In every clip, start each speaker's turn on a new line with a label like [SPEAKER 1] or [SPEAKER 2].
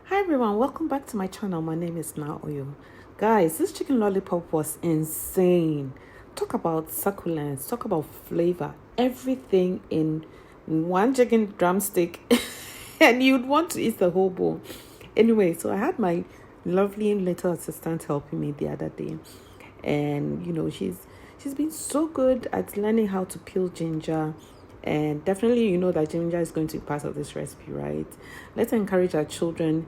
[SPEAKER 1] Hi everyone, welcome back to my channel. My name is Naoyo. Guys, this chicken lollipop was insane. Talk about succulence, talk about flavor, everything in one chicken drumstick and you'd want to eat the whole bowl. Anyway, so I had my lovely little assistant helping me the other day, and she's been so good at learning how to peel ginger. And definitely, that ginger is going to be part of this recipe, right? Let's encourage our children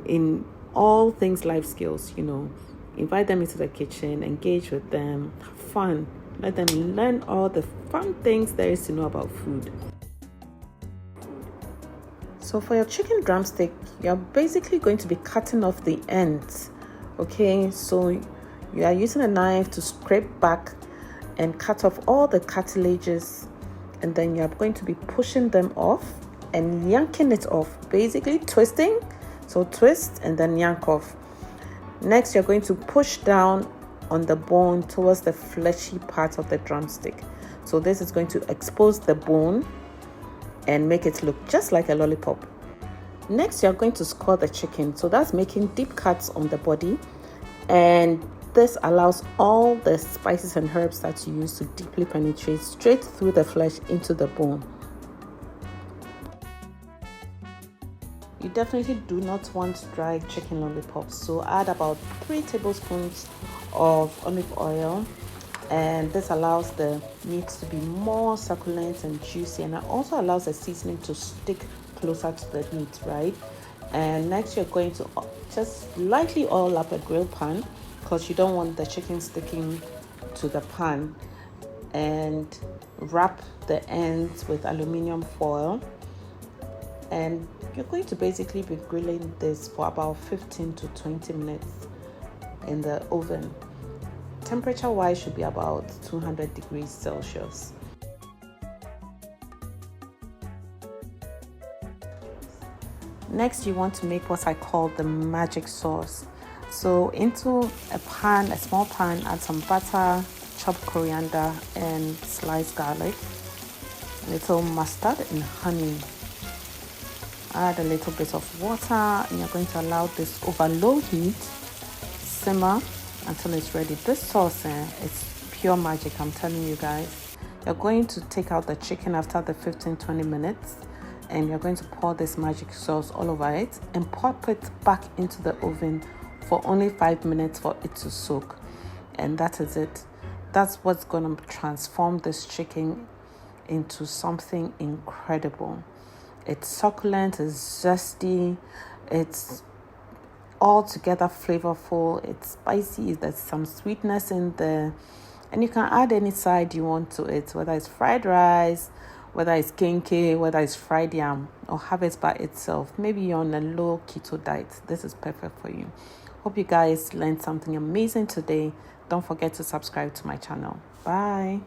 [SPEAKER 1] in all things life skills, Invite them into the kitchen, engage with them, have fun. Let them learn all the fun things there is to know about food. So for your chicken drumstick, you're basically going to be cutting off the ends, okay? So you are using a knife to scrape back and cut off all the cartilages, and then you're going to be pushing them off and yanking it off, basically twisting. So twist and then yank off. Next, you're going to push down on the bone towards the fleshy part of the drumstick. So this is going to expose the bone and make it look just like a lollipop. Next, you're going to score the chicken. So that's making deep cuts on the body, and this allows all the spices and herbs that you use to deeply penetrate straight through the flesh into the bone. You definitely do not want dry chicken lollipops, so add about 3 tablespoons of olive oil, and this allows the meat to be more succulent and juicy, and it also allows the seasoning to stick closer to the meat, right? And next, you're going to just lightly oil up a grill pan, because you don't want the chicken sticking to the pan, and wrap the ends with aluminum foil. And you're going to basically be grilling this for about 15 to 20 minutes in the oven. Temperature wise should be about 200 degrees Celsius. Next, you want to make what I call the magic sauce. So into a small pan, add some butter, chopped coriander and sliced garlic, a little mustard and honey. Add a little bit of water, and you're going to allow this over low heat simmer until it's ready. This sauce is pure magic, I'm telling you guys. You're going to take out the chicken after the 15-20 minutes, and you're going to pour this magic sauce all over it and pop it back into the oven for only 5 minutes for it to soak. And that is it. That's what's going to transform this chicken into something incredible. It's succulent, it's zesty, it's altogether flavorful, it's spicy, there's some sweetness in there, and you can add any side you want to it, whether it's fried rice, whether it's kenke, whether it's fried yam, or have it by itself. Maybe you're on a low keto diet. This is perfect for you. Hope you guys learned something amazing today. Don't forget to subscribe to my channel. Bye.